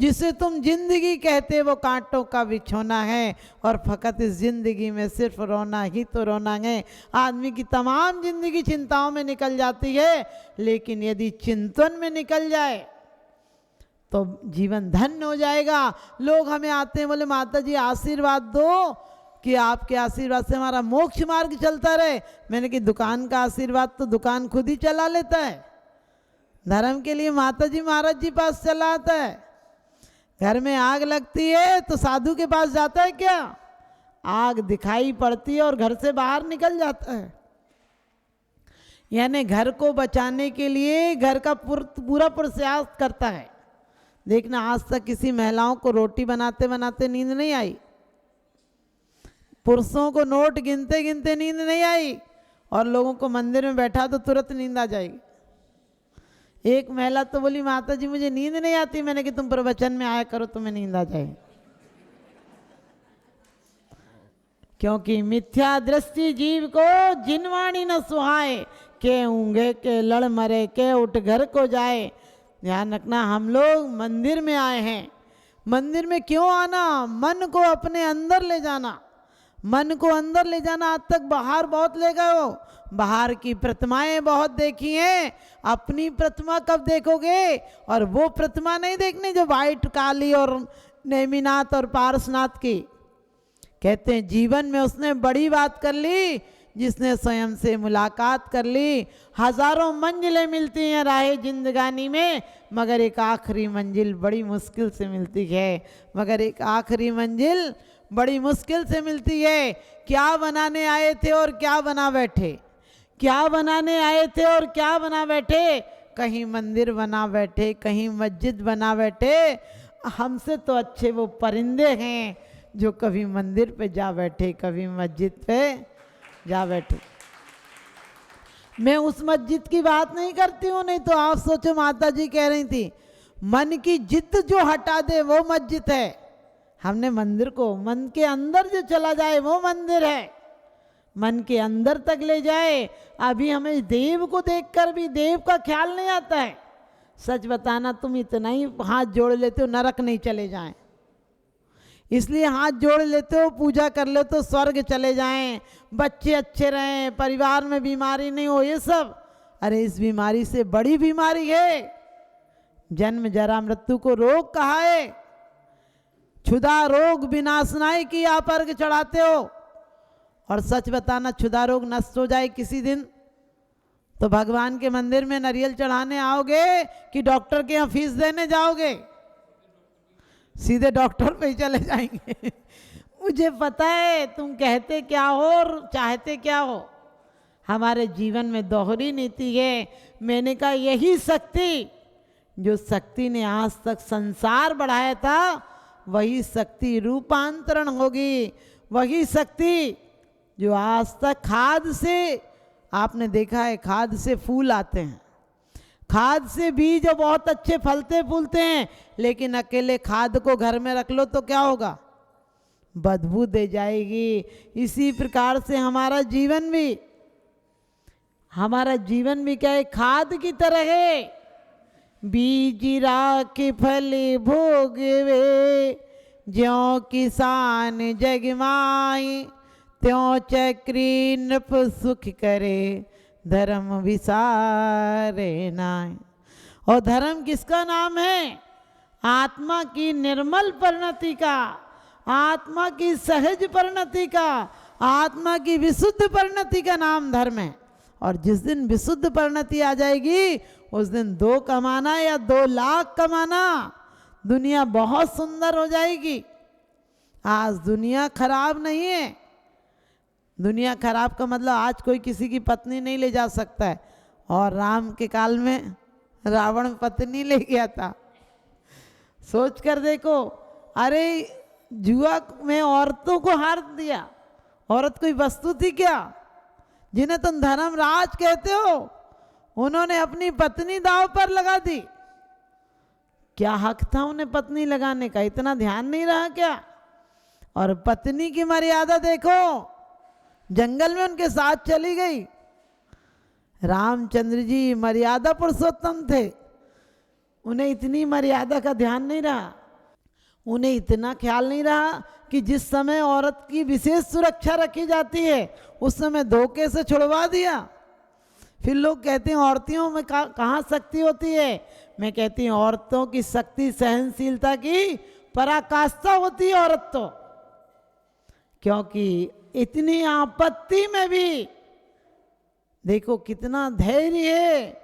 जिसे तुम जिंदगी कहते वो कांटों का बिछोना है, और फकत इस जिंदगी में सिर्फ रोना ही तो रोना है। आदमी की तमाम जिंदगी चिंताओं में निकल जाती है, लेकिन यदि चिंतन में निकल जाए तो जीवन धन्य हो जाएगा। लोग हमें आते हैं, बोले माता जी आशीर्वाद दो कि आपके आशीर्वाद से हमारा मोक्ष मार्ग चलता रहे। मैंने कि दुकान का आशीर्वाद तो दुकान खुद ही चला लेता है, धर्म के लिए माता जी महाराज जी पास चला आता है। घर में आग लगती है तो साधु के पास जाता है क्या? आग दिखाई पड़ती है और घर से बाहर निकल जाता है। यानी घर को बचाने के लिए घर का पूरा प्रयास करता है। देखना आज तक किसी महिलाओं को रोटी बनाते बनाते नींद नहीं आई, पुरुषों को नोट गिनते गिनते नींद नहीं आई, और लोगों को मंदिर में बैठा तो तुरंत नींद आ जाएगी। एक महिला तो बोली माता जी मुझे नींद नहीं आती। मैंने कि तुम प्रवचन में आया करो तुम्हें नींद आ जाए। क्योंकि मिथ्या दृष्टि जीव को जिनवाणी न सुहाए, के ऊँघे के लड़ मरे के उठ घर को जाए। ध्यान रखना, हम लोग मंदिर में आए हैं। मंदिर में क्यों आना? मन को अपने अंदर ले जाना, मन को अंदर ले जाना। आज तक बाहर बहुत ले गए हो, बाहर की प्रतिमाएं बहुत देखी हैं, अपनी प्रतिमा कब देखोगे? और वो प्रतिमा नहीं देखनी जो वाइट काली और नेमिनाथ और पारसनाथ की। कहते हैं जीवन में उसने बड़ी बात कर ली जिसने स्वयं से मुलाकात कर ली। हजारों मंजिलें मिलती हैं राहे जिंदगानी में, मगर एक आखिरी मंजिल बड़ी मुश्किल से मिलती है। मगर एक आखिरी मंजिल बड़ी मुश्किल से मिलती है। क्या बनाने आए थे और क्या बना बैठे, क्या बनाने आए थे और क्या बना बैठे। कहीं मंदिर बना बैठे, कहीं मस्जिद बना बैठे। हमसे तो अच्छे वो परिंदे हैं जो कभी मंदिर पे जा बैठे, कभी मस्जिद पे जा बैठे। मैं उस मस्जिद की बात नहीं करती हूँ, नहीं तो आप सोचो माता जी कह रही थी मन की जिद जो हटा दे वो मस्जिद है। हमने मंदिर को, मन के अंदर जो चला जाए वो मंदिर है, मन के अंदर तक ले जाए। अभी हमें देव को देखकर भी देव का ख्याल नहीं आता है। सच बताना, तुम इतना ही हाथ जोड़ लेते हो नरक नहीं चले जाएं, इसलिए हाथ जोड़ लेते हो, पूजा कर लेते हो स्वर्ग चले जाएं, बच्चे अच्छे रहें, परिवार में बीमारी नहीं हो, ये सब। अरे इस बीमारी से बड़ी बीमारी है, जन्म जरा मृत्यु को रोग कहा है। क्षुधा रोग विनाशनाय की आप अर्घ चढ़ाते हो, और सच बताना क्षुधा रोग नष्ट हो जाए किसी दिन तो भगवान के मंदिर में नारियल चढ़ाने आओगे कि डॉक्टर के यहाँ फीस देने जाओगे? सीधे डॉक्टर पे ही चले जाएंगे। मुझे पता है तुम कहते क्या हो और चाहते क्या हो। हमारे जीवन में दोहरी नीति है। मैंने कहा यही शक्ति, जो शक्ति ने आज तक संसार बढ़ाया था, वही शक्ति रूपांतरण होगी। वही शक्ति जो आज तक खाद से, आपने देखा है खाद से फूल आते हैं, खाद से बीज बहुत अच्छे फलते फूलते हैं, लेकिन अकेले खाद को घर में रख लो तो क्या होगा? बदबू दे जाएगी। इसी प्रकार से हमारा जीवन भी क्या है? खाद की तरह है। बीज राख फल भोगवे, ज्यों किसान जग माई, त्यों चक्री नृप सुख करे, धर्म विसारे नाय। और धर्म किसका नाम है? आत्मा की निर्मल परिणति का, आत्मा की सहज परिणति का, आत्मा की विशुद्ध परिणति का नाम धर्म है। और जिस दिन विशुद्ध परिणति आ जाएगी उस दिन 2 कमाना या 2 लाख कमाना, दुनिया बहुत सुंदर हो जाएगी। आज दुनिया खराब नहीं है। दुनिया खराब का मतलब आज कोई किसी की पत्नी नहीं ले जा सकता है, और राम के काल में रावण पत्नी ले गया था। सोच कर देखो, अरे जुआ में औरतों को हार दिया। औरत कोई वस्तु थी क्या? जिन्हें तुम धर्मराज कहते हो, उन्होंने अपनी पत्नी दांव पर लगा दी। क्या हक था उन्हें पत्नी लगाने का? इतना ध्यान नहीं रहा क्या? और पत्नी की मर्यादा देखो, जंगल में उनके साथ चली गई। रामचंद्र जी मर्यादा पुरुषोत्तम थे, उन्हें इतनी मर्यादा का ध्यान नहीं रहा। उन्हें इतना ख्याल नहीं रहा कि जिस समय औरत की विशेष सुरक्षा रखी जाती है उस समय धोखे से छुड़वा दिया। फिर लोग कहते हैं औरतियों में कहाँ शक्ति होती है। मैं कहती हूँ औरतों की शक्ति सहनशीलता की पराकाष्ठा होती है औरत तो, क्योंकि इतनी आपत्ति में भी देखो कितना धैर्य है।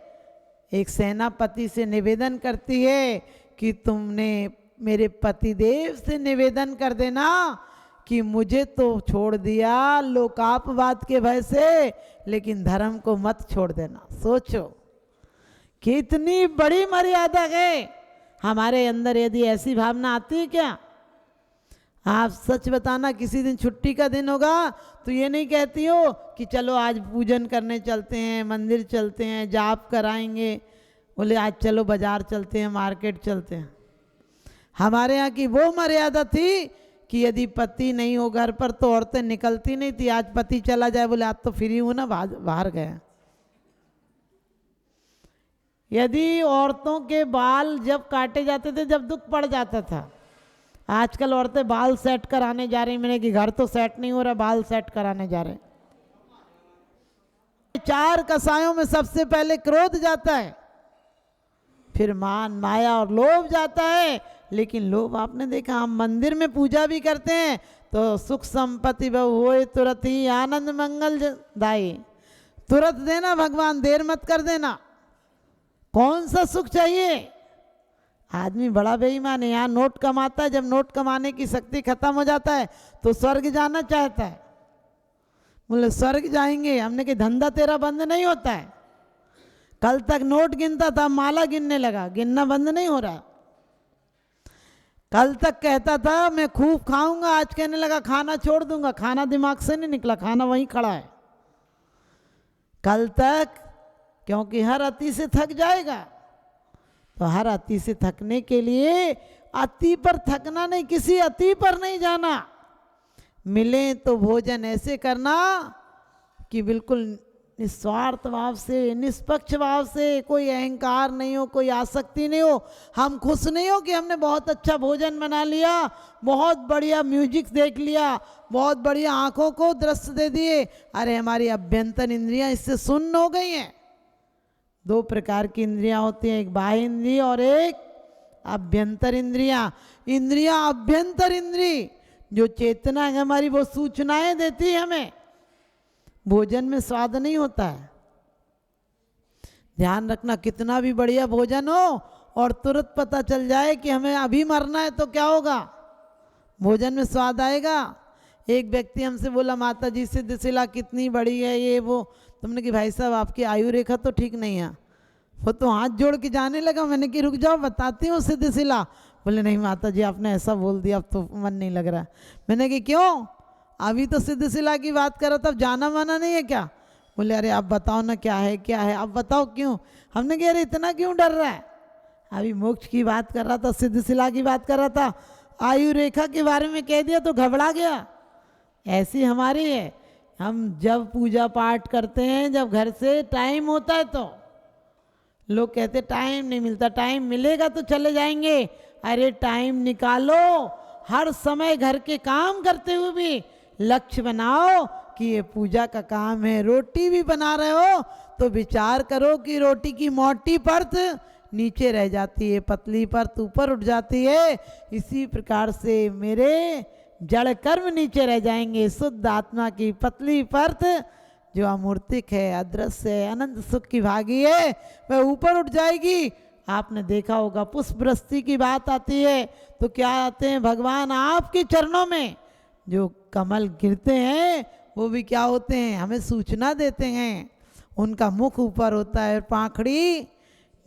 एक सेनापति से निवेदन करती है कि तुमने मेरे पतिदेव से निवेदन कर देना कि मुझे तो छोड़ दिया लोकापवाद के भय से, लेकिन धर्म को मत छोड़ देना। सोचो कितनी बड़ी मर्यादा है। हमारे अंदर यदि ऐसी भावना आती है क्या? आप सच बताना, किसी दिन छुट्टी का दिन होगा तो ये नहीं कहती हो कि चलो आज पूजन करने चलते हैं, मंदिर चलते हैं, जाप कराएंगे, बोले आज चलो बाजार चलते हैं, मार्केट चलते हैं। हमारे यहाँ की वो मर्यादा थी कि यदि पति नहीं हो घर पर तो औरतें निकलती नहीं थी। आज पति चला जाए, बोले आज तो फ्री हूं ना, बाहर गए। यदि औरतों के बाल जब काटे जाते थे जब दुख पड़ जाता था। आजकल औरतें बाल सेट कराने जा रही, मैंने कि घर तो सेट नहीं हो रहा, बाल सेट कराने जा रहे। 4 कसायों में सबसे पहले क्रोध जाता है, फिर मान माया और लोभ जाता है। लेकिन लोभ आपने देखा, हम मंदिर में पूजा भी करते हैं तो सुख संपत्ति बहु होए तुरंत ही आनंद मंगल दाई, तुरंत देना भगवान, देर मत कर देना। कौन सा सुख चाहिए? आदमी बड़ा बेईमान है। यहाँ नोट कमाता है, जब नोट कमाने की शक्ति खत्म हो जाता है तो स्वर्ग जाना चाहता है। बोले स्वर्ग जाएंगे, हमने कि धंधा तेरा बंद नहीं होता है। कल तक नोट गिनता था, माला गिनने लगा, गिनना बंद नहीं हो रहा। कल तक कहता था मैं खूब खाऊंगा, आज कहने लगा खाना छोड़ दूंगा। खाना दिमाग से नहीं निकला, खाना वहीं खड़ा है। कल तक, क्योंकि हर अति से थक जाएगा, तो हर अति से थकने के लिए अति पर थकना नहीं, किसी अति पर नहीं जाना। मिले तो भोजन ऐसे करना कि बिल्कुल निस्वार्थ भाव से, निष्पक्ष भाव से, कोई अहंकार नहीं हो, कोई आसक्ति नहीं हो। हम खुश नहीं हो कि हमने बहुत अच्छा भोजन बना लिया, बहुत बढ़िया म्यूजिक देख लिया, बहुत बढ़िया आंखों को दृश्य दे दिए। अरे हमारी अभ्यंतर इंद्रियां इससे सुन्न हो गई हैं। 2 प्रकार की इंद्रियां होती हैं, एक बाह्य इंद्रिय और एक अभ्यंतर इंद्रियां। इंद्रियां अभ्यंतर इंद्रिय जो चेतना है हमारी, वो सूचनाएं देती है हमें। भोजन में स्वाद नहीं होता है। ध्यान रखना, कितना भी बढ़िया भोजन हो और तुरंत पता चल जाए कि हमें अभी मरना है तो क्या होगा? भोजन में स्वाद आएगा। एक व्यक्ति हमसे बोला माता जी सिद्धशिला कितनी बड़ी है ये वो। तुमने कि भाई साहब आपकी आयु रेखा तो ठीक नहीं है। वो तो हाथ जोड़ के जाने लगा। मैंने कि रुक जाओ बताती हूँ सिद्धशिला। बोले नहीं माता जी आपने ऐसा बोल दिया, अब तो मन नहीं लग रहा। मैंने कि क्यों? अभी तो सिद्धशिला की बात कर रहा था, अब जाना माना नहीं है क्या? बोले अरे आप बताओ ना क्या है क्या है, आप बताओ क्यों। हमने कहा अरे इतना क्यों डर रहा है? अभी मोक्ष की बात कर रहा था, सिद्धशिला की बात कर रहा था, आयु रेखा के बारे में कह दिया तो घबरा गया। ऐसी हमारी है। हम जब पूजा पाठ करते हैं, जब घर से टाइम होता है तो लोग कहते टाइम नहीं मिलता, टाइम मिलेगा तो चले जाएंगे। अरे टाइम निकालो, हर समय घर के काम करते हुए भी लक्ष्य बनाओ कि ये पूजा का काम है। रोटी भी बना रहे हो तो विचार करो कि रोटी की मोटी परत नीचे रह जाती है, पतली परत ऊपर उठ जाती है। इसी प्रकार से मेरे जड़ कर्म नीचे रह जाएंगे। शुद्ध आत्मा की पतली परत जो अमूर्तिक है, अदृश्य है, अनंत सुख की भागी है, वह ऊपर उठ जाएगी। आपने देखा होगा पुष्प वृष्टि की बात आती है तो क्या आते हैं भगवान आपके चरणों में जो कमल गिरते हैं वो भी क्या होते हैं, हमें सूचना देते हैं। उनका मुख ऊपर होता है, पाखड़ी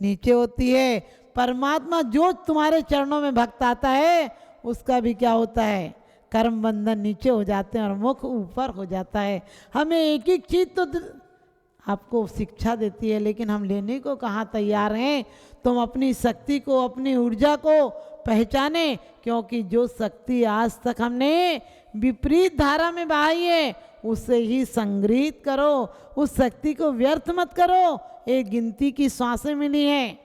नीचे होती है। परमात्मा जो तुम्हारे चरणों में भक्त आता है उसका भी क्या होता है, कर्म बंधन नीचे हो जाते हैं और मुख ऊपर हो जाता है। हमें एक एक चीज़ तो आपको शिक्षा देती है, लेकिन हम लेने को कहाँ तैयार हैं। तुम अपनी शक्ति को, अपनी ऊर्जा को पहचाने, क्योंकि जो शक्ति आज तक हमने विपरीत धारा में बहाई है उसे ही संग्रहित करो। उस शक्ति को व्यर्थ मत करो। एक गिनती की सांसें मिली हैं,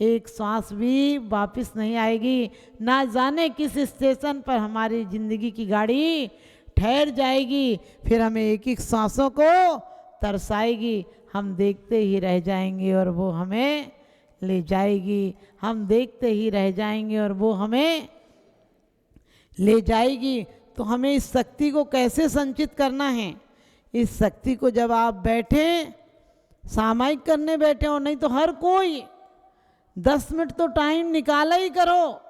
एक सांस भी वापस नहीं आएगी। ना जाने किस स्टेशन पर हमारी ज़िंदगी की गाड़ी ठहर जाएगी, फिर हमें एक एक सांसों को तरसाएगी। हम देखते ही रह जाएंगे और वो हमें ले जाएगी। हम देखते ही रह जाएंगे और वो हमें ले जाएगी। तो हमें इस शक्ति को कैसे संचित करना है? इस शक्ति को जब आप बैठे सामायिक करने बैठे हो, नहीं तो हर कोई 10 मिनट तो टाइम निकाला ही करो।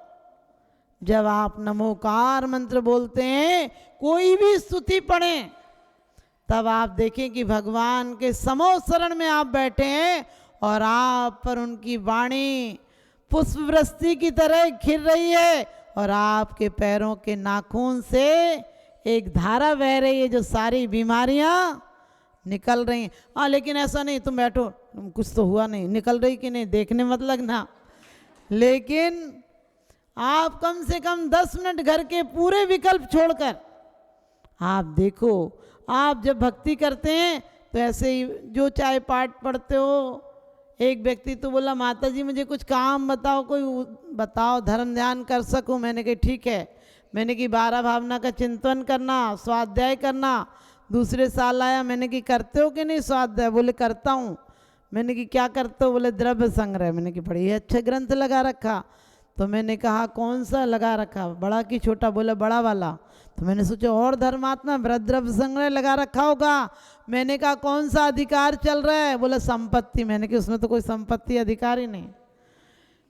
जब आप नमोकार मंत्र बोलते हैं, कोई भी स्तुति पढ़ें, तब आप देखें कि भगवान के समोसरण में आप बैठे हैं और आप पर उनकी वाणी पुष्पवृष्टि की तरह खिल रही है और आपके पैरों के नाखून से एक धारा बह रही है, जो सारी बीमारियां निकल रही हैं। हाँ, लेकिन ऐसा नहीं तुम बैठो, कुछ तो हुआ नहीं, निकल रही कि नहीं देखने मत लगना। लेकिन आप कम से कम 10 मिनट घर के पूरे विकल्प छोड़कर आप देखो। आप जब भक्ति करते हैं तो ऐसे ही जो चाहे पाठ पढ़ते हो। एक व्यक्ति तो बोला, माता जी मुझे कुछ काम बताओ, कोई बताओ धर्म ध्यान कर सकूं। मैंने कहा ठीक है। मैंने कि 12 भावना का चिंतन करना, स्वाध्याय करना। दूसरे साल आया, मैंने कि करते हो कि नहीं स्वाध्याय? बोले करता हूँ। मैंने कि क्या करते हो? बोले द्रव्य संग्रह। मैंने कि बड़ी अच्छा ग्रंथ लगा रखा। तो मैंने कहा कौन सा लगा रखा, बड़ा कि छोटा? बोले बड़ा वाला। तो मैंने सोचा और धर्मात्मा द्रव्य संग्रह लगा रखा होगा। मैंने कहा कौन सा अधिकार चल रहा है? बोले संपत्ति। मैंने कहा उसमें तो कोई संपत्ति अधिकार ही नहीं।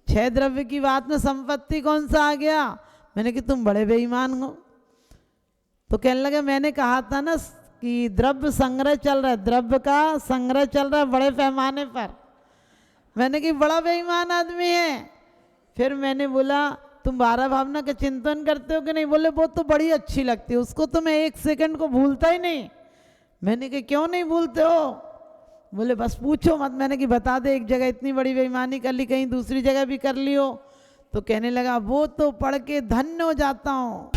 6 द्रव्य की बात में संपत्ति कौन सा आ गया? मैंने कि तुम बड़े बेईमान हो। तो कहने लगे मैंने कहा था ना कि द्रव्य संग्रह चल रहा है, द्रव्य का संग्रह चल रहा है बड़े पैमाने पर। मैंने कि बड़ा बेईमान आदमी है। फिर मैंने बोला तुम 12 भावना का चिंतन करते हो कि नहीं? बोले वो तो बड़ी अच्छी लगती है, उसको तो मैं 1 सेकंड को भूलता ही नहीं। मैंने कि क्यों नहीं भूलते हो? बोले बस पूछो मत। मैंने कि बता दे, एक जगह इतनी बड़ी बेईमानी कर ली, कहीं दूसरी जगह भी कर ली हो? तो कहने लगा वो तो पढ़ के धन्य हो जाता हूँ।